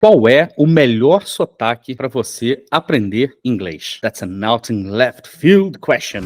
Qual é o melhor sotaque para você aprender inglês? That's an out in left field question.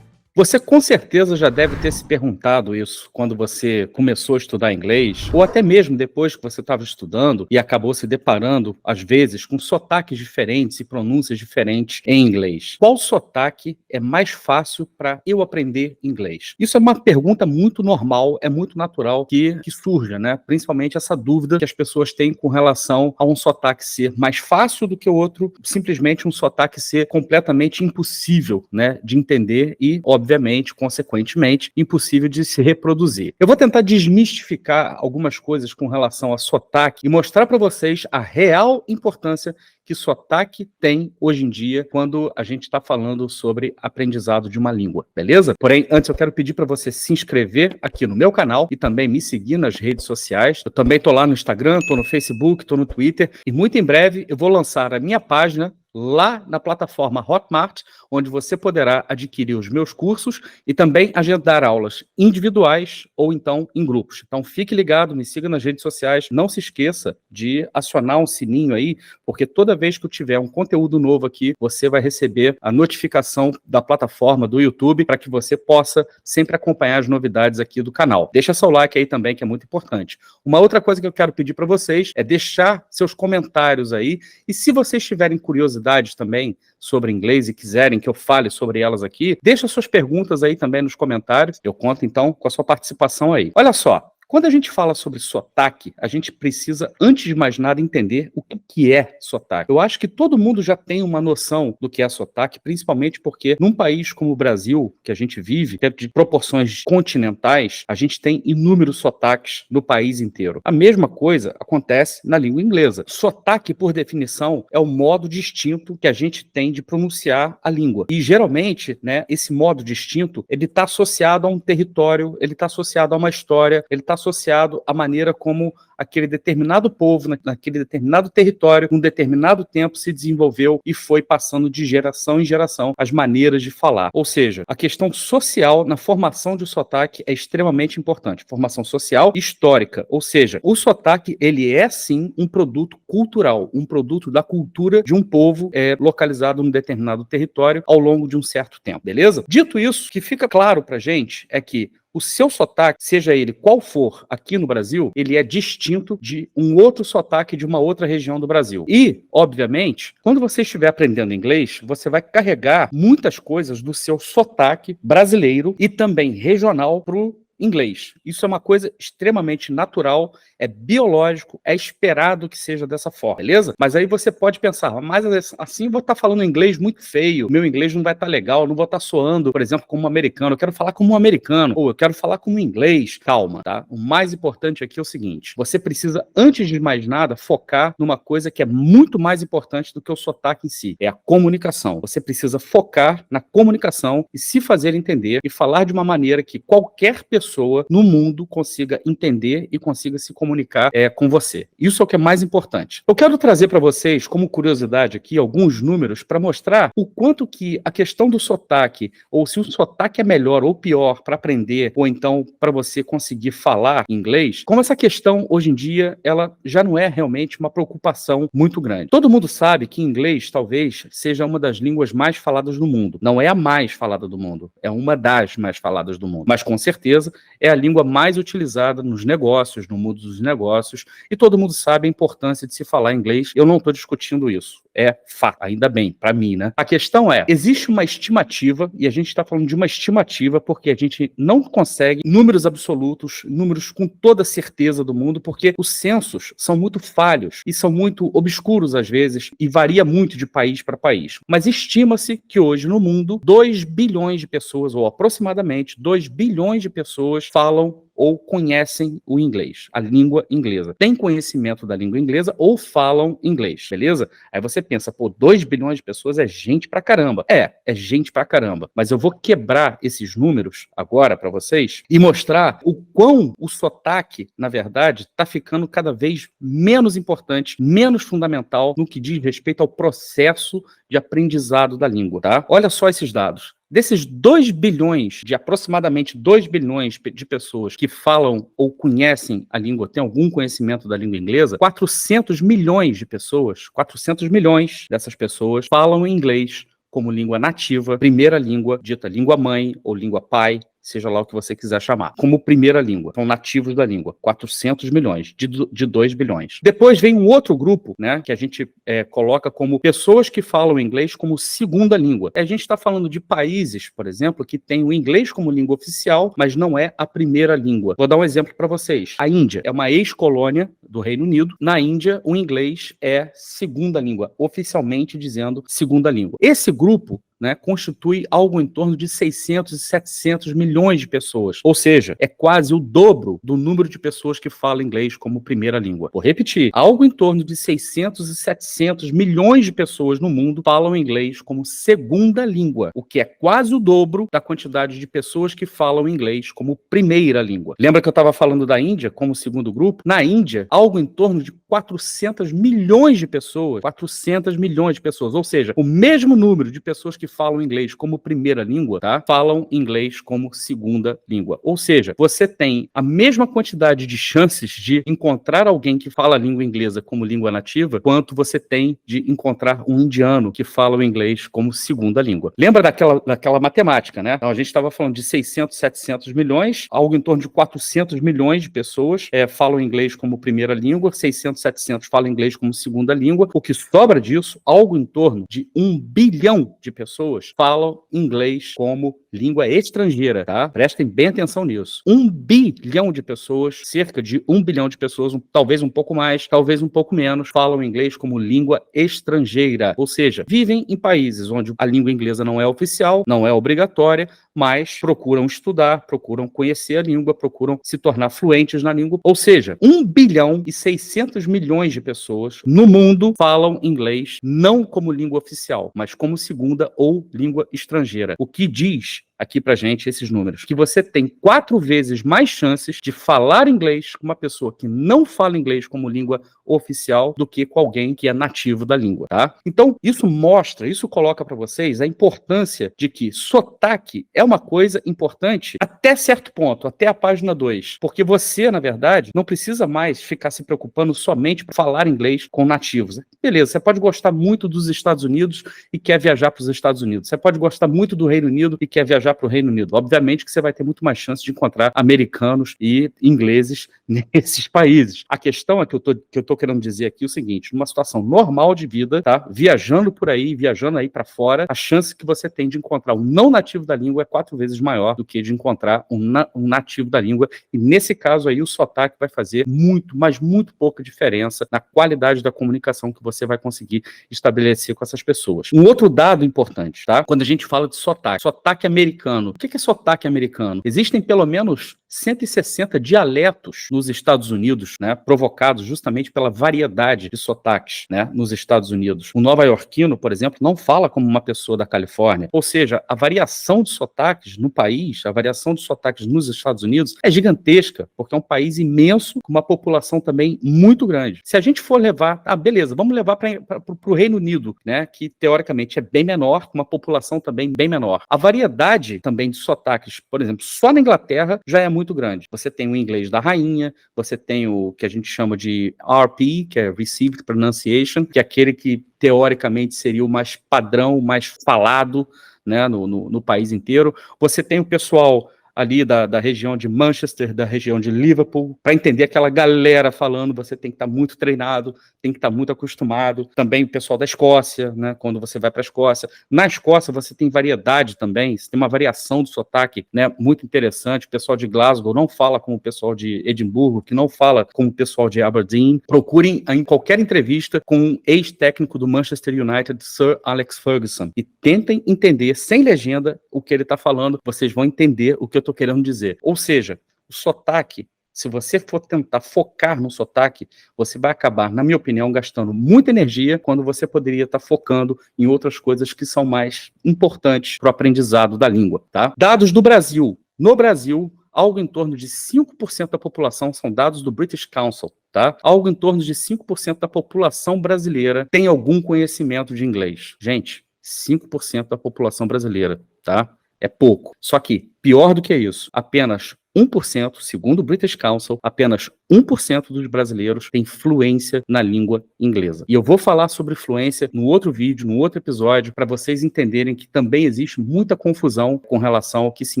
Você com certeza já deve ter se perguntado isso quando você começou a estudar inglês, ou até mesmo depois que você estava estudando e acabou se deparando, às vezes, com sotaques diferentes e pronúncias diferentes em inglês. Qual sotaque é mais fácil para eu aprender inglês? Isso é uma pergunta muito normal, é muito natural que surja, né? Principalmente essa dúvida que as pessoas têm com relação a um sotaque ser mais fácil do que o outro, simplesmente um sotaque ser completamente impossível, né, de entender e, obviamente, consequentemente, impossível de se reproduzir. Eu vou tentar desmistificar algumas coisas com relação a sotaque e mostrar para vocês a real importância que sotaque tem hoje em dia quando a gente está falando sobre aprendizado de uma língua, beleza? Porém, antes eu quero pedir para você se inscrever aqui no meu canal e também me seguir nas redes sociais. Eu também estou lá no Instagram, estou no Facebook, estou no Twitter e muito em breve eu vou lançar a minha página lá na plataforma Hotmart, onde você poderá adquirir os meus cursos e também agendar aulas individuais ou então em grupos. Então fique ligado, me siga nas redes sociais, não se esqueça de acionar um sininho aí, porque toda vez que eu tiver um conteúdo novo aqui, você vai receber a notificação da plataforma do YouTube para que você possa sempre acompanhar as novidades aqui do canal. Deixa seu like aí também, que é muito importante. Uma outra coisa que eu quero pedir para vocês é deixar seus comentários aí, e se vocês tiverem curiosidade também sobre inglês e quiserem que eu fale sobre elas aqui, deixa suas perguntas aí também nos comentários. Eu conto então com a sua participação aí. Olha só, quando a gente fala sobre sotaque, a gente precisa, antes de mais nada, entender o que é sotaque. Eu acho que todo mundo já tem uma noção do que é sotaque, principalmente porque num país como o Brasil, que a gente vive, de proporções continentais, a gente tem inúmeros sotaques no país inteiro. A mesma coisa acontece na língua inglesa. Sotaque, por definição, é o modo distinto que a gente tem de pronunciar a língua. E, geralmente, né, esse modo distinto, ele está associado a um território, ele está associado a uma história, ele está associado à maneira como aquele determinado povo, naquele determinado território, num determinado tempo se desenvolveu e foi passando de geração em geração as maneiras de falar. Ou seja, a questão social na formação de sotaque é extremamente importante. Formação social histórica, ou seja, o sotaque, ele é sim um produto cultural, um produto da cultura de um povo localizado num determinado território ao longo de um certo tempo, beleza? Dito isso, o que fica claro pra gente é que o seu sotaque, seja ele qual for aqui no Brasil, ele é distinto de um outro sotaque de uma outra região do Brasil. E, obviamente, quando você estiver aprendendo inglês, você vai carregar muitas coisas do seu sotaque brasileiro e também regional para o inglês. Isso é uma coisa extremamente natural, é biológico, é esperado que seja dessa forma, beleza? Mas aí você pode pensar, mas assim eu vou estar falando inglês muito feio, meu inglês não vai estar legal, não vou estar soando, por exemplo, como um americano, eu quero falar como um americano, ou eu quero falar como um inglês. Calma, tá? O mais importante aqui é o seguinte, você precisa, antes de mais nada, focar numa coisa que é muito mais importante do que o sotaque em si, é a comunicação. Você precisa focar na comunicação e se fazer entender e falar de uma maneira que qualquer pessoa no mundo consiga entender e consiga se comunicar com você. Isso é o que é mais importante. Eu quero trazer para vocês, como curiosidade aqui, alguns números para mostrar o quanto que a questão do sotaque, ou se o sotaque é melhor ou pior para aprender, ou então para você conseguir falar inglês, como essa questão, hoje em dia, ela já não é realmente uma preocupação muito grande. Todo mundo sabe que inglês, talvez, seja uma das línguas mais faladas do mundo. Não é a mais falada do mundo, é uma das mais faladas do mundo. Mas, com certeza, é a língua mais utilizada nos negócios, no mundo dos negócios, e todo mundo sabe a importância de se falar inglês. Eu não estou discutindo isso. É fato, ainda bem, para mim, né? A questão é, existe uma estimativa, e a gente está falando de uma estimativa porque a gente não consegue números absolutos, números com toda a certeza do mundo, porque os censos são muito falhos e são muito obscuros às vezes, e varia muito de país para país. Mas estima-se que hoje no mundo, 2 bilhões de pessoas, ou aproximadamente 2 bilhões de pessoas falam ou conhecem o inglês, a língua inglesa. Tem conhecimento da língua inglesa ou falam inglês, beleza? Aí você pensa, pô, 2 bilhões de pessoas é gente pra caramba. É gente pra caramba. Mas eu vou quebrar esses números agora pra vocês e mostrar o quão o sotaque, na verdade, tá ficando cada vez menos importante, menos fundamental no que diz respeito ao processo de aprendizado da língua, tá? Olha só esses dados. Desses 2 bilhões, de aproximadamente 2 bilhões de pessoas que falam ou conhecem a língua, têm algum conhecimento da língua inglesa, 400 milhões de pessoas, 400 milhões dessas pessoas falam inglês como língua nativa, primeira língua, dita língua mãe ou língua pai, seja lá o que você quiser chamar, como primeira língua. São nativos da língua, 400 milhões, de 2 bilhões. Depois vem um outro grupo, né, que a gente coloca como pessoas que falam inglês como segunda língua. A gente está falando de países, por exemplo, que têm o inglês como língua oficial, mas não é a primeira língua. Vou dar um exemplo para vocês. A Índia é uma ex-colônia do Reino Unido. Na Índia, o inglês é segunda língua, oficialmente dizendo segunda língua. Esse grupo, né, constitui algo em torno de 600 e 700 milhões de pessoas. Ou seja, é quase o dobro do número de pessoas que falam inglês como primeira língua. Vou repetir, algo em torno de 600 e 700 milhões de pessoas no mundo falam inglês como segunda língua, o que é quase o dobro da quantidade de pessoas que falam inglês como primeira língua. Lembra que eu estava falando da Índia como segundo grupo? Na Índia, algo em torno de 400 milhões de pessoas, 400 milhões de pessoas, ou seja, o mesmo número de pessoas que falam inglês como primeira língua, tá? Falam inglês como segunda língua. Ou seja, você tem a mesma quantidade de chances de encontrar alguém que fala a língua inglesa como língua nativa, quanto você tem de encontrar um indiano que fala o inglês como segunda língua. Lembra daquela matemática, né? Então, a gente estava falando de 600, 700 milhões, algo em torno de 400 milhões de pessoas falam inglês como primeira língua, 600, 700 falam inglês como segunda língua. O que sobra disso, algo em torno de 1 bilhão de pessoas falam inglês como língua estrangeira, tá? Prestem bem atenção nisso. 1 bilhão de pessoas, cerca de 1 bilhão de pessoas, talvez um pouco mais, talvez um pouco menos, falam inglês como língua estrangeira. Ou seja, vivem em países onde a língua inglesa não é oficial, não é obrigatória, mas procuram estudar, procuram conhecer a língua, procuram se tornar fluentes na língua. Ou seja, 1 bilhão e 600 milhões de pessoas no mundo falam inglês não como língua oficial, mas como segunda ou língua estrangeira. O que diz aqui pra gente esses números, que você tem 4 vezes mais chances de falar inglês com uma pessoa que não fala inglês como língua oficial do que com alguém que é nativo da língua, tá? Então, isso coloca para vocês a importância de que sotaque é uma coisa importante até certo ponto, até a página 2, porque você, na verdade, não precisa mais ficar se preocupando somente por falar inglês com nativos. Beleza, você pode gostar muito dos Estados Unidos e quer viajar para os Estados Unidos. Você pode gostar muito do Reino Unido e quer viajar para o Reino Unido. Obviamente que você vai ter muito mais chance de encontrar americanos e ingleses nesses países. A questão é que eu tô querendo dizer aqui o seguinte: numa situação normal de vida, tá? Viajando por aí, viajando aí para fora, a chance que você tem de encontrar um não nativo da língua é 4 vezes maior do que de encontrar um nativo da língua. E nesse caso aí, o sotaque vai fazer muito, mas muito pouca diferença na qualidade da comunicação que você vai conseguir estabelecer com essas pessoas. Um outro dado importante, tá? Quando a gente fala de sotaque americano. O que é sotaque americano? Existem pelo menos 160 dialetos nos Estados Unidos, né, provocados justamente pela variedade de sotaques, né, nos Estados Unidos. O nova-iorquino, por exemplo, não fala como uma pessoa da Califórnia. Ou seja, a variação de sotaques no país, a variação de sotaques nos Estados Unidos é gigantesca, porque é um país imenso, com uma população também muito grande. Se a gente for levar, beleza, vamos levar para o Reino Unido, né, que teoricamente é bem menor, com uma população também bem menor. A variedade também de sotaques, por exemplo, só na Inglaterra já é muito grande. Você tem o inglês da rainha, você tem o que a gente chama de RP, que é Received Pronunciation, que é aquele que teoricamente seria o mais padrão, o mais falado, né, no país inteiro. Você tem o pessoal ali da região de Manchester, da região de Liverpool. Para entender aquela galera falando, você tem que estar muito treinado, tem que estar muito acostumado. Também o pessoal da Escócia, né, quando você vai para a Escócia. Na Escócia você tem variedade também, você tem uma variação do sotaque, né, muito interessante. O pessoal de Glasgow não fala como o pessoal de Edimburgo, que não fala como o pessoal de Aberdeen. Procurem em qualquer entrevista com um ex-técnico do Manchester United, Sir Alex Ferguson, e tentem entender, sem legenda, o que ele está falando. Vocês vão entender o que eu estou querendo dizer. Ou seja, o sotaque, se você for tentar focar no sotaque, você vai acabar, na minha opinião, gastando muita energia quando você poderia estar focando em outras coisas que são mais importantes para o aprendizado da língua, tá? Dados do Brasil. No Brasil, algo em torno de 5% da população, são dados do British Council, tá? Algo em torno de 5% da população brasileira tem algum conhecimento de inglês. Gente, 5% da população brasileira, tá? É pouco. Só que, pior do que isso, apenas 1%, segundo o British Council, apenas 1% dos brasileiros tem fluência na língua inglesa. E eu vou falar sobre fluência no outro vídeo, no outro episódio, para vocês entenderem que também existe muita confusão com relação ao que se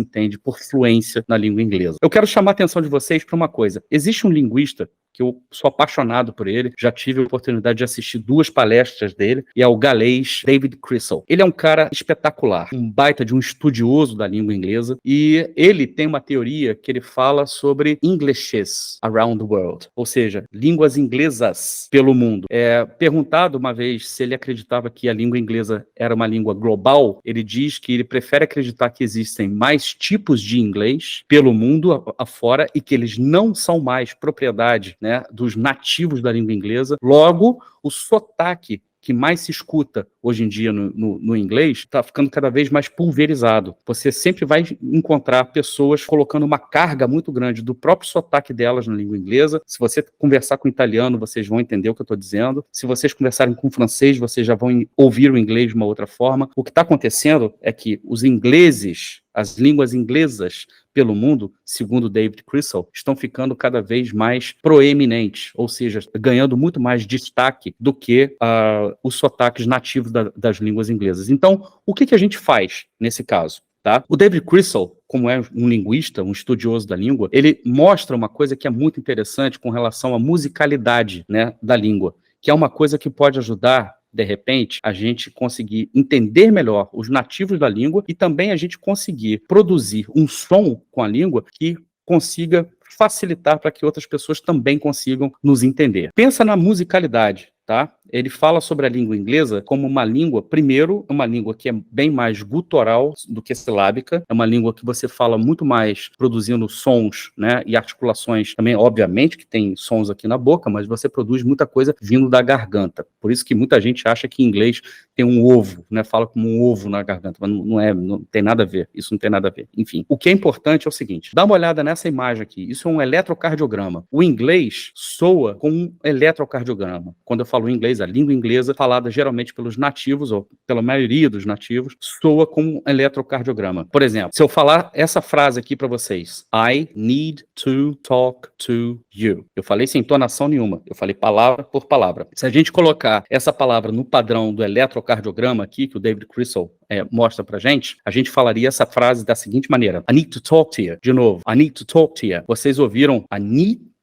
entende por fluência na língua inglesa. Eu quero chamar a atenção de vocês para uma coisa. Existe um linguista que eu sou apaixonado por ele, já tive a oportunidade de assistir 2 palestras dele, e é o galês David Crystal. Ele é um cara espetacular, um baita de um estudioso da língua inglesa, e ele tem uma teoria que ele fala sobre Englishes around the world, ou seja, línguas inglesas pelo mundo. Perguntado uma vez se ele acreditava que a língua inglesa era uma língua global, ele diz que ele prefere acreditar que existem mais tipos de inglês pelo mundo afora e que eles não são mais propriedade, né, dos nativos da língua inglesa. Logo, o sotaque que mais se escuta hoje em dia no inglês está ficando cada vez mais pulverizado. Você sempre vai encontrar pessoas colocando uma carga muito grande do próprio sotaque delas na língua inglesa. Se você conversar com italiano, vocês vão entender o que eu estou dizendo. Se vocês conversarem com francês, vocês já vão ouvir o inglês de uma outra forma. O que está acontecendo é que os ingleses, as línguas inglesas pelo mundo, segundo David Crystal, estão ficando cada vez mais proeminentes, ou seja, ganhando muito mais destaque do que os sotaques nativos das línguas inglesas. Então, o que a gente faz nesse caso? Tá? O David Crystal, como é um linguista, um estudioso da língua, ele mostra uma coisa que é muito interessante com relação à musicalidade, né, da língua, que é uma coisa que pode ajudar, de repente, a gente conseguir entender melhor os nativos da língua e também a gente conseguir produzir um som com a língua que consiga facilitar para que outras pessoas também consigam nos entender. Pensa na musicalidade, tá? Ele fala sobre a língua inglesa como uma língua, primeiro, uma língua que é bem mais gutural do que silábica, é uma língua que você fala muito mais produzindo sons, né, e articulações também, obviamente, que tem sons aqui na boca, mas você produz muita coisa vindo da garganta. Por isso que muita gente acha que inglês tem um ovo, né, fala como um ovo na garganta, mas não tem nada a ver, isso não tem nada a ver. Enfim, o que é importante é o seguinte, dá uma olhada nessa imagem aqui, isso é um eletrocardiograma. O inglês soa como um eletrocardiograma. Quando eu falo inglês, a língua inglesa, falada geralmente pelos nativos, ou pela maioria dos nativos, soa como um eletrocardiograma. Por exemplo, se eu falar essa frase aqui para vocês, I need to talk to you. Eu falei sem entonação nenhuma, eu falei palavra por palavra. Se a gente colocar essa palavra no padrão do eletrocardiograma aqui, que o David Crystal mostra pra gente, a gente falaria essa frase da seguinte maneira, I need to talk to you. De novo, I need to talk to you. Vocês ouviram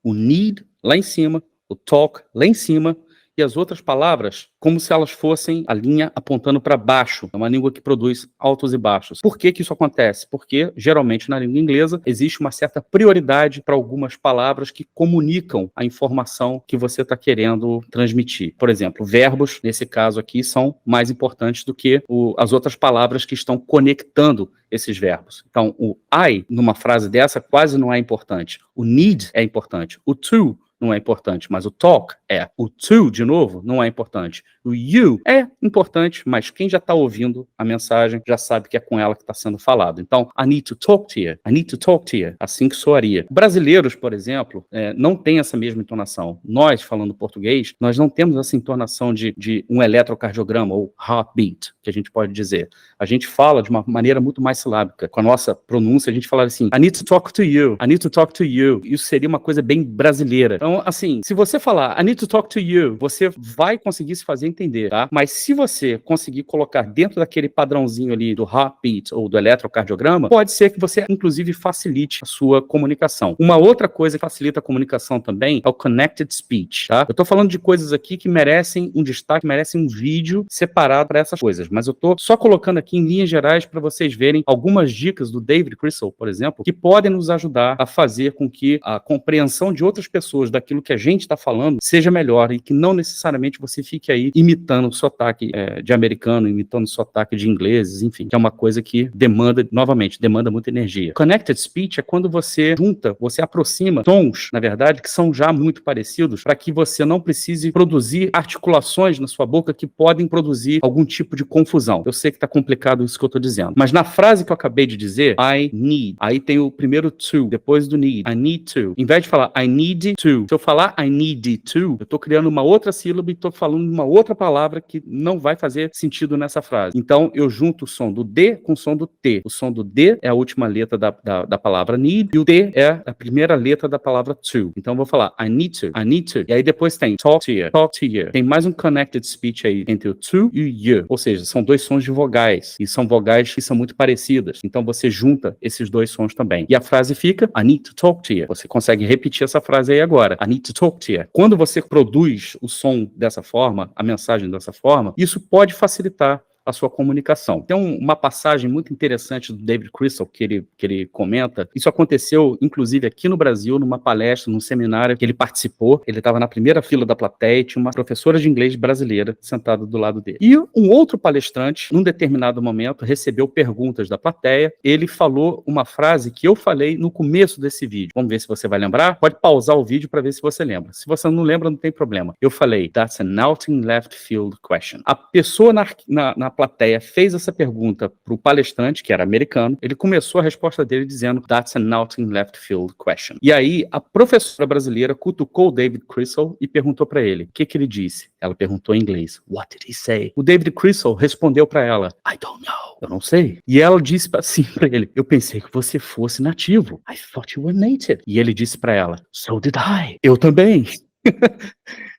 o need lá em cima, o talk lá em cima, e as outras palavras como se elas fossem a linha apontando para baixo. É uma língua que produz altos e baixos. Por que isso acontece? Porque, geralmente, na língua inglesa, existe uma certa prioridade para algumas palavras que comunicam a informação que você está querendo transmitir. Por exemplo, verbos, nesse caso aqui, são mais importantes do que as outras palavras que estão conectando esses verbos. Então, o I, numa frase dessa, quase não é importante. O need é importante. O to não é importante, mas o talk é. O to, de novo, não é importante. O you é importante, mas quem já está ouvindo a mensagem já sabe que é com ela que está sendo falado. Então, I need to talk to you. I need to talk to you. Assim que soaria. Brasileiros, por exemplo, não têm essa mesma entonação. Nós, falando português, nós não temos essa entonação de um eletrocardiograma ou heartbeat, que a gente pode dizer. A gente fala de uma maneira muito mais silábica. Com a nossa pronúncia, a gente fala assim, I need to talk to you. I need to talk to you. Isso seria uma coisa bem brasileira. Então, assim, se você falar I need to talk to you, você vai conseguir se fazer entender, tá? Mas se você conseguir colocar dentro daquele padrãozinho ali do heartbeat ou do eletrocardiograma, pode ser que você, inclusive, facilite a sua comunicação. Uma outra coisa que facilita a comunicação também é o connected speech, tá? Eu tô falando de coisas aqui que merecem um destaque, merecem um vídeo separado para essas coisas, mas eu tô só colocando aqui em linhas gerais para vocês verem algumas dicas do David Crystal, por exemplo, que podem nos ajudar a fazer com que a compreensão de outras pessoas daquilo que a gente está falando seja melhor e que não necessariamente você fique aí imitando o sotaque de americano, imitando o sotaque de ingleses, enfim, que é uma coisa que demanda muita energia. Connected speech é quando você junta, você aproxima tons, na verdade, que são já muito parecidos, para que você não precise produzir articulações na sua boca que podem produzir algum tipo de confusão. Eu sei que está complicado isso que eu estou dizendo, mas na frase que eu acabei de dizer, I need, aí tem o primeiro to, depois do need, I need to. Em vez de falar I need to, se eu falar I need to, Eu estou criando uma outra sílaba e estou falando uma outra palavra que não vai fazer sentido nessa frase. Então, eu junto o som do D com o som do T. O som do D é a última letra da palavra need, e o T é a primeira letra da palavra to. Então, eu vou falar I need to. E aí depois tem talk to you. Tem mais um connected speech aí entre o to e o you. Ou seja, são dois sons de vogais. E são vogais que são muito parecidas. Então, você junta esses dois sons também. E a frase fica I need to talk to you. Você consegue repetir essa frase aí agora. I need to talk to you. Quando você produz o som dessa forma, a mensagem dessa forma, isso pode facilitar a sua comunicação. Tem uma passagem muito interessante do David Crystal que ele comenta. Isso aconteceu, inclusive, aqui no Brasil, numa palestra, num seminário que ele participou. Ele estava na primeira fila da plateia e tinha uma professora de inglês brasileira sentada do lado dele. E um outro palestrante, num determinado momento, recebeu perguntas da plateia. Ele falou uma frase que eu falei no começo desse vídeo. Vamos ver se você vai lembrar? Pode pausar o vídeo para ver se você lembra. Se você não lembra, não tem problema. Eu falei, that's an out in left field question. A pessoa na plateia fez essa pergunta para o palestrante, que era americano. Ele começou a resposta dele dizendo that's an out in left field question. E aí a professora brasileira cutucou o David Crystal e perguntou para ele, o que ele disse? Ela perguntou em inglês, what did he say? O David Crystal respondeu para ela, I don't know, eu não sei. E ela disse assim para ele, eu pensei que você fosse nativo. I thought you were native. E ele disse para ela, so did I. Eu também.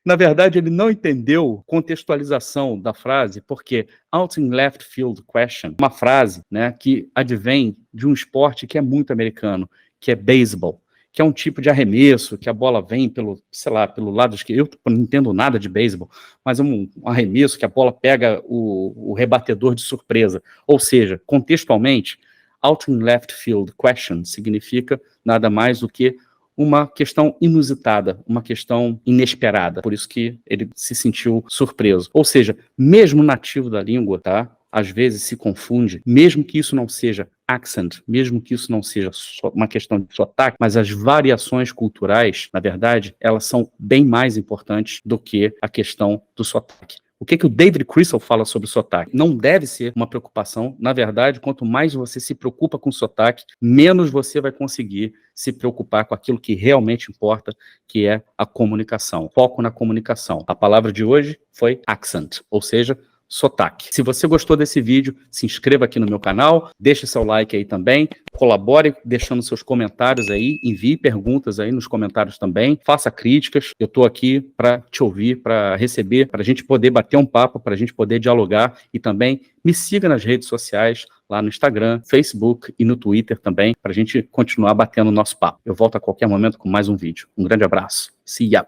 Na verdade, ele não entendeu contextualização da frase, porque out in left field question, uma frase, né, que advém de um esporte que é muito americano, que é beisebol, que é um tipo de arremesso, que a bola vem pelo lado esquerdo. Eu não entendo nada de beisebol, mas é um arremesso que a bola pega o rebatedor de surpresa. Ou seja, contextualmente, out in left field question significa nada mais do que uma questão inusitada, uma questão inesperada, por isso que ele se sentiu surpreso. Ou seja, mesmo nativo da língua, tá? Às vezes se confunde, mesmo que isso não seja accent, mesmo que isso não seja só uma questão de sotaque, mas as variações culturais, na verdade, elas são bem mais importantes do que a questão do sotaque. O que o David Crystal fala sobre sotaque? Não deve ser uma preocupação. Na verdade, quanto mais você se preocupa com sotaque, menos você vai conseguir se preocupar com aquilo que realmente importa, que é a comunicação. Foco na comunicação. A palavra de hoje foi accent, ou seja, sotaque. Se você gostou desse vídeo, se inscreva aqui no meu canal, deixe seu like aí também, colabore deixando seus comentários aí, envie perguntas aí nos comentários também, faça críticas, eu estou aqui para te ouvir, para receber, para a gente poder bater um papo, para a gente poder dialogar e também me siga nas redes sociais, lá no Instagram, Facebook e no Twitter também, para a gente continuar batendo o nosso papo. Eu volto a qualquer momento com mais um vídeo. Um grande abraço. See ya!